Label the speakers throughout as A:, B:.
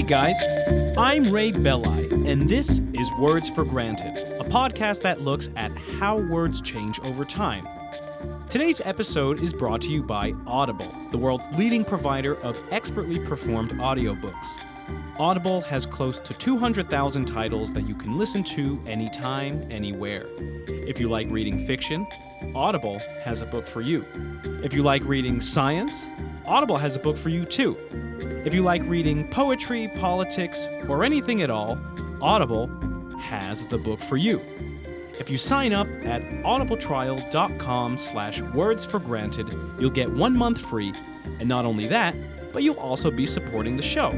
A: guys, I'm Ray Belli, and this is Words for Granted, a podcast that looks at how words change over time. Today's episode is brought to you by Audible, the world's leading provider of expertly performed audiobooks. Audible has close to 200,000 titles that you can listen to anytime, anywhere. If you like reading fiction, Audible has a book for you. If you like reading science, Audible has a book for you too. If you like reading poetry, politics, or anything at all, Audible has the book for you. If you sign up at audibletrial.com/wordsforgranted, you'll get 1 month free, and not only that, but you'll also be supporting the show.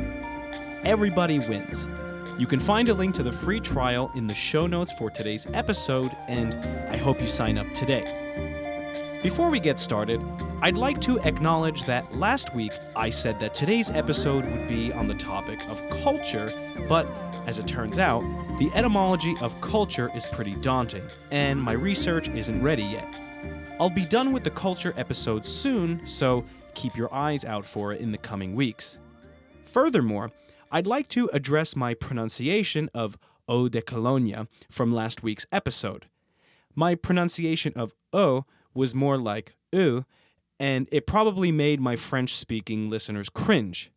A: Everybody wins. You can find a link to the free trial in the show notes for today's episode, and I hope you sign up today. Before we get started, I'd like to acknowledge that last week I said that today's episode would be on the topic of culture, but as it turns out, the etymology of culture is pretty daunting, and my research isn't ready yet. I'll be done with the culture episode soon, so keep your eyes out for it in the coming weeks. Furthermore, I'd like to address my pronunciation of eau de Cologne from last week's episode. My pronunciation of eau was more like eau, and it probably made my French-speaking listeners cringe.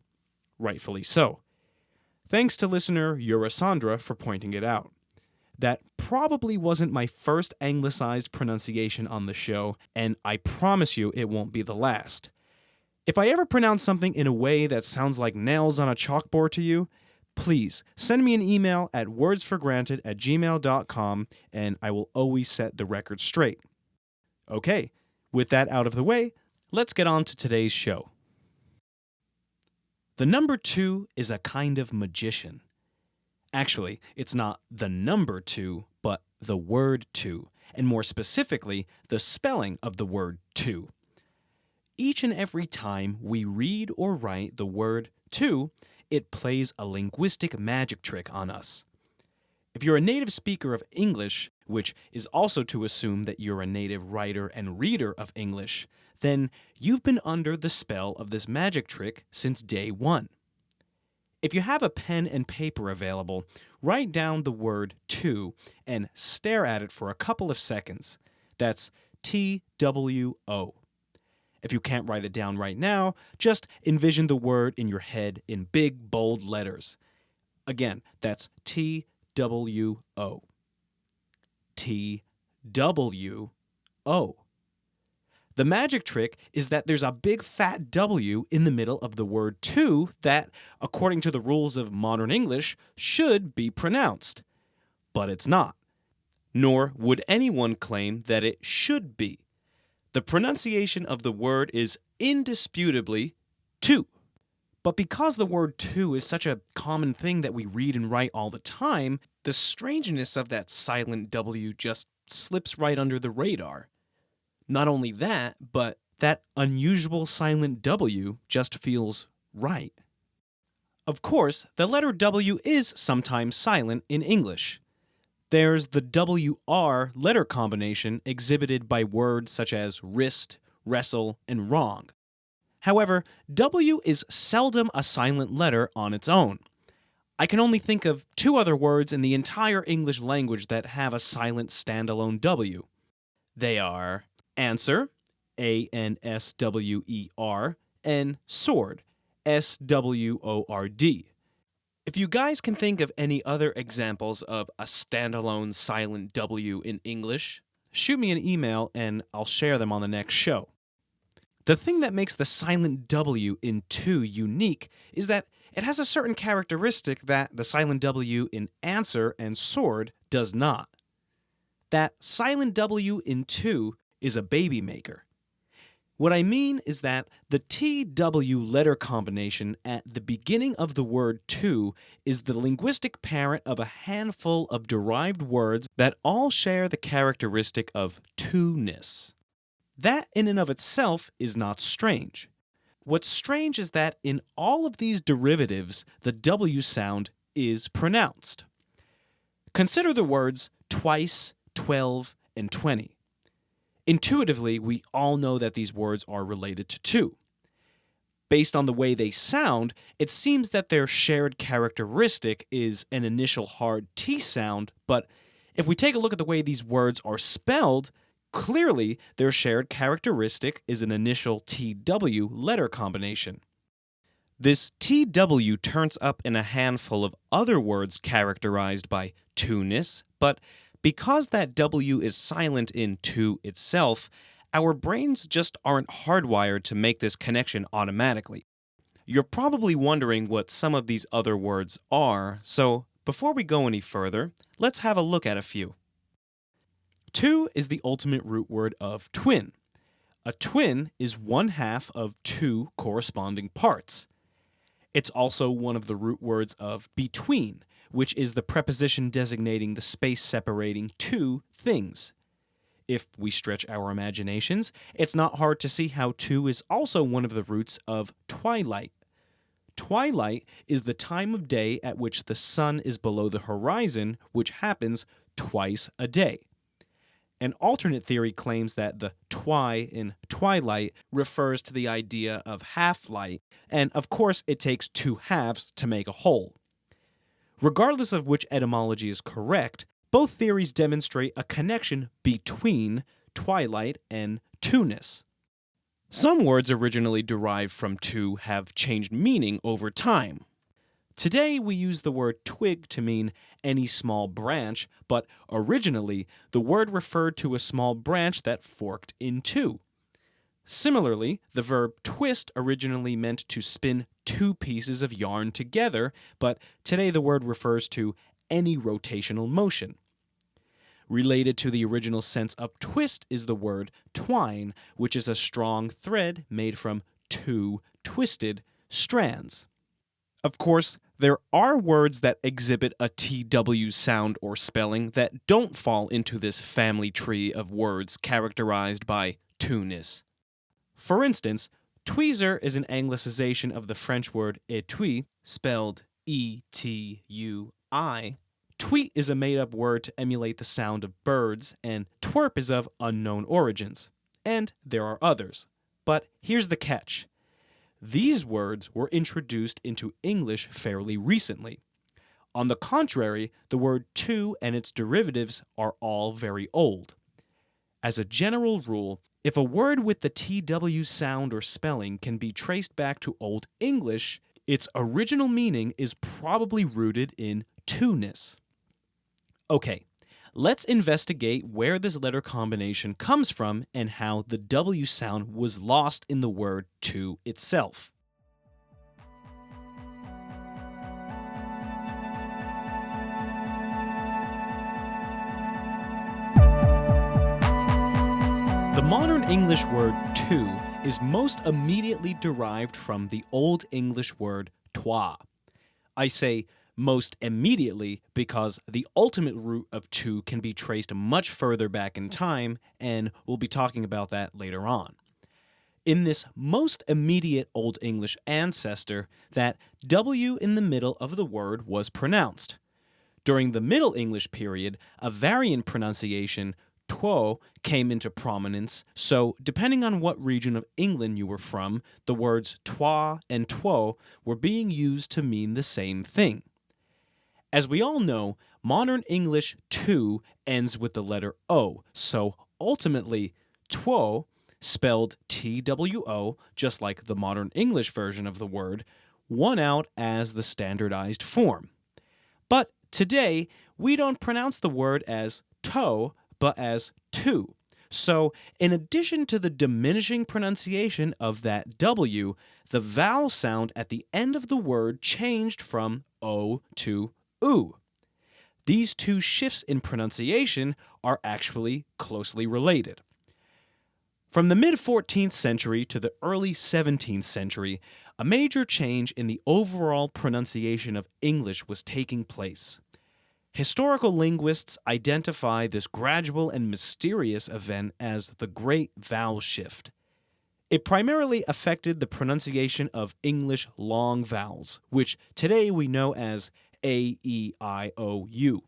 A: Rightfully so. Thanks to listener Eurosandra for pointing it out. That probably wasn't my first anglicized pronunciation on the show, and I promise you it won't be the last. If I ever pronounce something in a way that sounds like nails on a chalkboard to you, please send me an email at wordsforgranted@gmail.com, and I will always set the record straight. Okay, with that out of the way, let's get on to today's show. The number 2 is a kind of magician. Actually, it's not the number 2, but the word 2, and more specifically, the spelling of the word 2. Each and every time we read or write the word to, it plays a linguistic magic trick on us. If you're a native speaker of English, which is also to assume that you're a native writer and reader of English, then you've been under the spell of this magic trick since day one. If you have a pen and paper available, write down the word to and stare at it for a couple of seconds. That's TWO. If you can't write it down right now, just envision the word in your head in big, bold letters. Again, that's TWO. TWO. The magic trick is that there's a big fat W in the middle of the word to that, according to the rules of modern English, should be pronounced. But it's not. Nor would anyone claim that it should be. The pronunciation of the word is indisputably to. But because the word to is such a common thing that we read and write all the time, the strangeness of that silent W just slips right under the radar. Not only that, but that unusual silent W just feels right. Of course, the letter W is sometimes silent in English. There's the WR letter combination exhibited by words such as wrist, wrestle, and wrong. However, W is seldom a silent letter on its own. I can only think of 2 other words in the entire English language that have a silent standalone W. They are answer, ANSWER, and sword, SWORD. If you guys can think of any other examples of a standalone silent W in English, shoot me an email and I'll share them on the next show. The thing that makes the silent W in to unique is that it has a certain characteristic that the silent W in answer and sword does not. That silent W in to is a baby maker. What I mean is that the TW letter combination at the beginning of the word to is the linguistic parent of a handful of derived words that all share the characteristic of to-ness. That in and of itself is not strange. What's strange is that in all of these derivatives, the W sound is pronounced. Consider the words twice, 12, and 20. Intuitively, we all know that these words are related to two. Based on the way they sound, it seems that their shared characteristic is an initial hard T sound, but if we take a look at the way these words are spelled, clearly their shared characteristic is an initial TW letter combination. This TW turns up in a handful of other words characterized by to-ness, but because that W is silent in to itself, our brains just aren't hardwired to make this connection automatically. You're probably wondering what some of these other words are, so before we go any further, let's have a look at a few. Two is the ultimate root word of twin. A twin is one half of two corresponding parts. It's also one of the root words of between, which is the preposition designating the space separating two things. If we stretch our imaginations, it's not hard to see how two is also one of the roots of twilight. Twilight is the time of day at which the sun is below the horizon, which happens twice a day. An alternate theory claims that the twi in twilight refers to the idea of half-light, and of course it takes two halves to make a whole. Regardless of which etymology is correct, both theories demonstrate a connection between twilight and to-ness. Some words originally derived from to have changed meaning over time. Today we use the word twig to mean any small branch, but originally the word referred to a small branch that forked in two. Similarly, the verb twist originally meant to spin two pieces of yarn together, but today the word refers to any rotational motion. Related to the original sense of twist is the word twine, which is a strong thread made from two twisted strands. Of course, there are words that exhibit a TW sound or spelling that don't fall into this family tree of words characterized by to-ness. For instance, tweezer is an anglicization of the French word étui, spelled E-T-U-I. Tweet is a made-up word to emulate the sound of birds, and twerp is of unknown origins. And there are others. But here's the catch. These words were introduced into English fairly recently. On the contrary, the word to and its derivatives are all very old. As a general rule, if a word with the TW sound or spelling can be traced back to Old English, its original meaning is probably rooted in to-ness. Okay, let's investigate where this letter combination comes from and how the W sound was lost in the word to itself. The modern English word to is most immediately derived from the Old English word toi. I say most immediately because the ultimate root of to can be traced much further back in time, and we'll be talking about that later on. In this most immediate Old English ancestor, that W in the middle of the word was pronounced. During the Middle English period, a variant pronunciation, two, came into prominence, so depending on what region of England you were from, the words toi and two were being used to mean the same thing. As we all know, modern English to ends with the letter O, so ultimately, two, spelled TWO, just like the modern English version of the word, won out as the standardized form. But today, we don't pronounce the word as toe, but as to. So, in addition to the diminishing pronunciation of that W, the vowel sound at the end of the word changed from O to U. These two shifts in pronunciation are actually closely related. From the mid-14th century to the early 17th century, a major change in the overall pronunciation of English was taking place. Historical linguists identify this gradual and mysterious event as the Great Vowel Shift. It primarily affected the pronunciation of English long vowels, which today we know as A, E, I, O, U.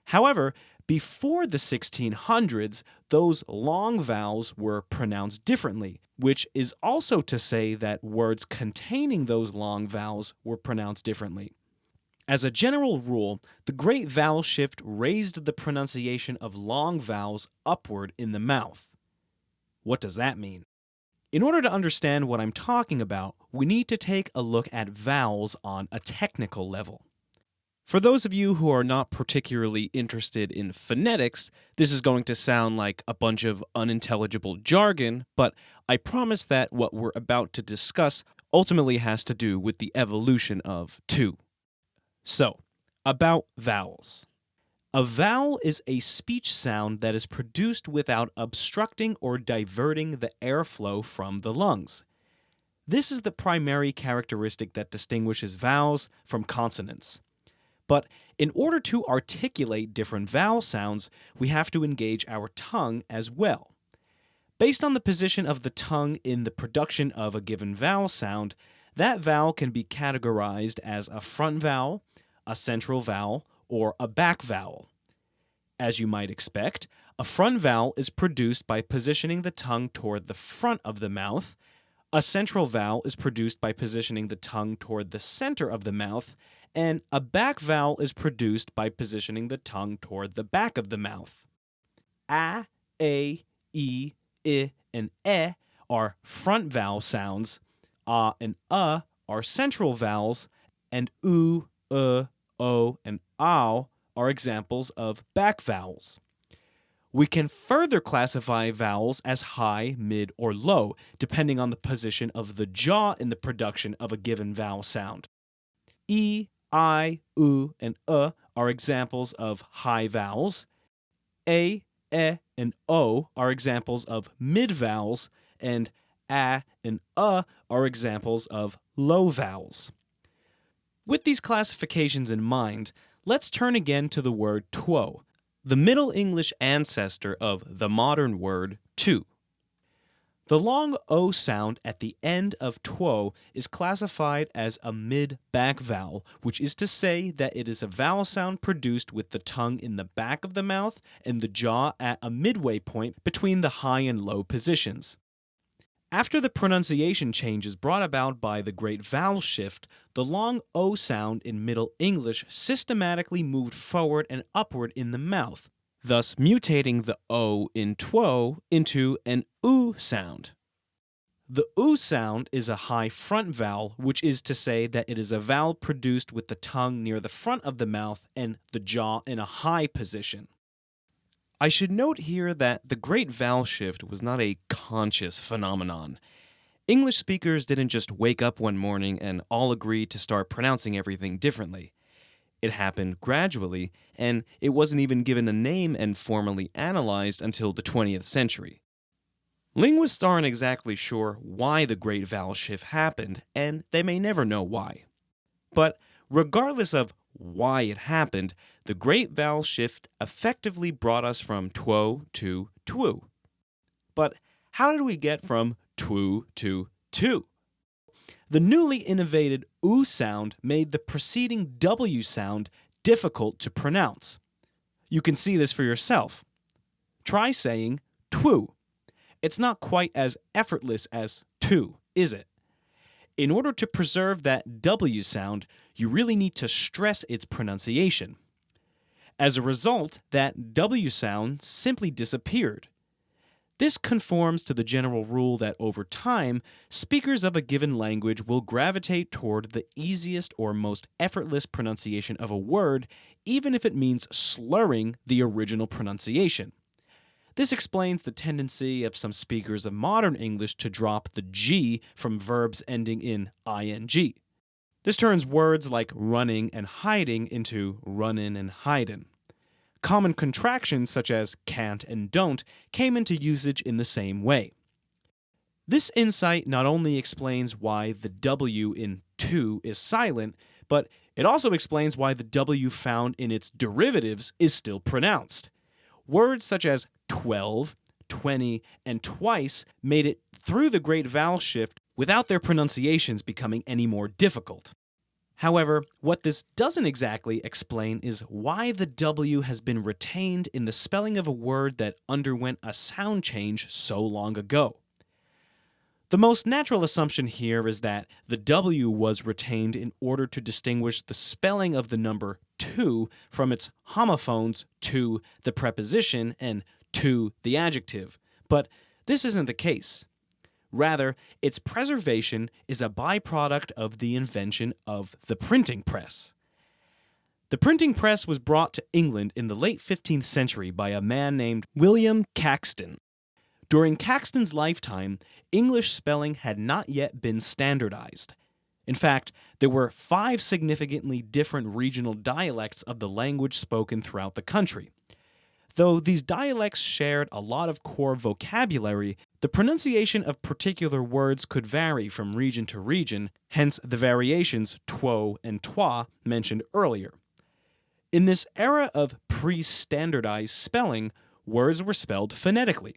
A: However, Before the 1600s, those long vowels were pronounced differently, which is also to say that words containing those long vowels were pronounced differently. As a general rule, the great vowel shift raised the pronunciation of long vowels upward in the mouth. What does that mean? In order to understand what I'm talking about, we need to take a look at vowels on a technical level. For those of you who are not particularly interested in phonetics, this is going to sound like a bunch of unintelligible jargon, but I promise that what we're about to discuss ultimately has to do with the evolution of two. So, about vowels. A vowel is a speech sound that is produced without obstructing or diverting the airflow from the lungs. This is the primary characteristic that distinguishes vowels from consonants. But in order to articulate different vowel sounds, we have to engage our tongue as well. Based on the position of the tongue in the production of a given vowel sound, that vowel can be categorized as a front vowel, a central vowel, or a back vowel. As you might expect, a front vowel is produced by positioning the tongue toward the front of the mouth. A central vowel is produced by positioning the tongue toward the center of the mouth, and a back vowel is produced by positioning the tongue toward the back of the mouth. A, E, I, and E are front vowel sounds, and are central vowels, and U, O, and Ow are examples of back vowels. We can further classify vowels as high, mid, or low, depending on the position of the jaw in the production of a given vowel sound. E, I, U, and are examples of high vowels. A, E, and O are examples of mid vowels, and A and are examples of low vowels. With these classifications in mind, let's turn again to the word two, the Middle English ancestor of the modern word two. The long O sound at the end of two is classified as a mid-back vowel, which is to say that it is a vowel sound produced with the tongue in the back of the mouth and the jaw at a midway point between the high and low positions. After the pronunciation changes brought about by the Great Vowel Shift, the long O sound in Middle English systematically moved forward and upward in the mouth, thus mutating the O in two into an U sound. The U sound is a high front vowel, which is to say that it is a vowel produced with the tongue near the front of the mouth and the jaw in a high position. I should note here that the Great Vowel Shift was not a conscious phenomenon. English speakers didn't just wake up one morning and all agree to start pronouncing everything differently. It happened gradually, and it wasn't even given a name and formally analyzed until the 20th century. Linguists aren't exactly sure why the Great Vowel Shift happened, and they may never know why. But regardless of why it happened, the Great Vowel Shift effectively brought us from two to two. But how did we get from two to two? The newly innovated U sound made the preceding W sound difficult to pronounce. You can see this for yourself. Try saying twu. It's not quite as effortless as two, is it? In order to preserve that W sound, you really need to stress its pronunciation. As a result, that W sound simply disappeared. This conforms to the general rule that over time, speakers of a given language will gravitate toward the easiest or most effortless pronunciation of a word, even if it means slurring the original pronunciation. This explains the tendency of some speakers of modern English to drop the G from verbs ending in ing. This turns words like running and hiding into runnin' and hidin'. Common contractions such as can't and don't came into usage in the same way. This insight not only explains why the W in two is silent, but it also explains why the W found in its derivatives is still pronounced. Words such as 12, 20, and twice made it through the Great Vowel Shift without their pronunciations becoming any more difficult. However, what this doesn't exactly explain is why the W has been retained in the spelling of a word that underwent a sound change so long ago. The most natural assumption here is that the W was retained in order to distinguish the spelling of the number 2 from its homophones to, the preposition, and to, the adjective. But this isn't the case. Rather, its preservation is a byproduct of the invention of the printing press. The printing press was brought to England in the late 15th century by a man named William Caxton. During Caxton's lifetime, English spelling had not yet been standardized. In fact, there were 5 significantly different regional dialects of the language spoken throughout the country. Though these dialects shared a lot of core vocabulary, the pronunciation of particular words could vary from region to region, hence the variations two and toi mentioned earlier. In this era of pre-standardized spelling, words were spelled phonetically.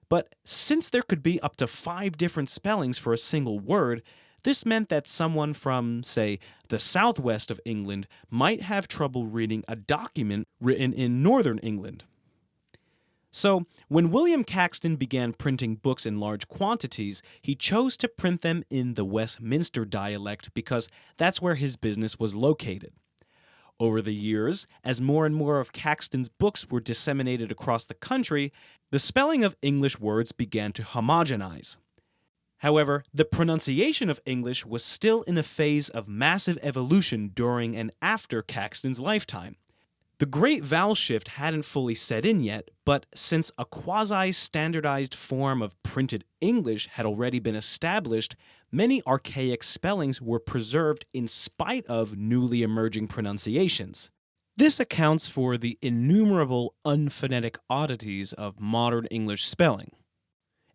A: But since there could be up to 5 different spellings for a single word, this meant that someone from, say, the southwest of England might have trouble reading a document written in northern England. So, when William Caxton began printing books in large quantities, he chose to print them in the Westminster dialect because that's where his business was located. Over the years, as more and more of Caxton's books were disseminated across the country, the spelling of English words began to homogenize. However, the pronunciation of English was still in a phase of massive evolution during and after Caxton's lifetime. The great vowel shift hadn't fully set in yet, but since a quasi-standardized form of printed English had already been established, many archaic spellings were preserved in spite of newly emerging pronunciations. This accounts for the innumerable un-phonetic oddities of modern English spelling.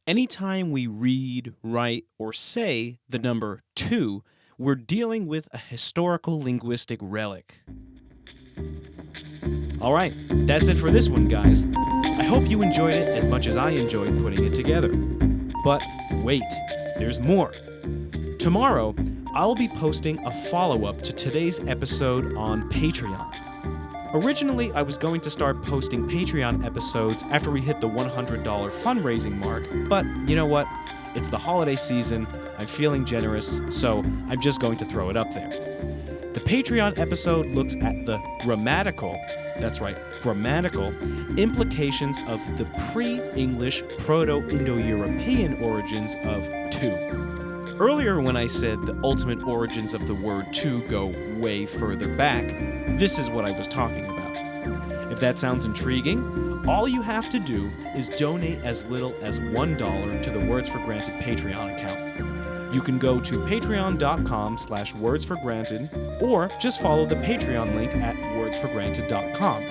A: Anytime we read, write, or say the number 2, we're dealing with a historical linguistic relic. Alright, that's it for this one, guys. I hope you enjoyed it as much as I enjoyed putting it together. But wait, there's more. Tomorrow, I'll be posting a follow-up to today's episode on Patreon. Originally, I was going to start posting Patreon episodes after we hit the $100 fundraising mark, but you know what? It's the holiday season, I'm feeling generous, so I'm just going to throw it up there. The Patreon episode looks at the grammatical implications of the pre-English Proto-Indo-European origins of to. Earlier when I said the ultimate origins of the word to go way further back, this is what I was talking about. If that sounds intriguing, all you have to do is donate as little as $1 to the Words for Granted Patreon account. You can go to patreon.com/wordsforgranted or just follow the Patreon link at wordsforgranted.com.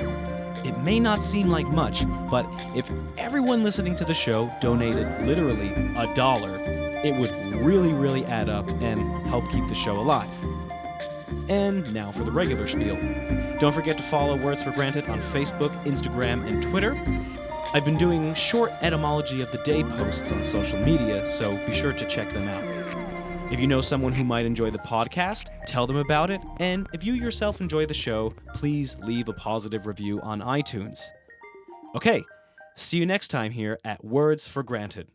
A: It may not seem like much, but if everyone listening to the show donated literally $1, it would really add up and help keep the show alive. And now for the regular spiel. Don't forget to follow Words for Granted on Facebook, Instagram, and Twitter. I've been doing short etymology of the day posts on social media, so be sure to check them out. If you know someone who might enjoy the podcast, tell them about it, and if you yourself enjoy the show, please leave a positive review on iTunes. Okay, see you next time here at Words for Granted.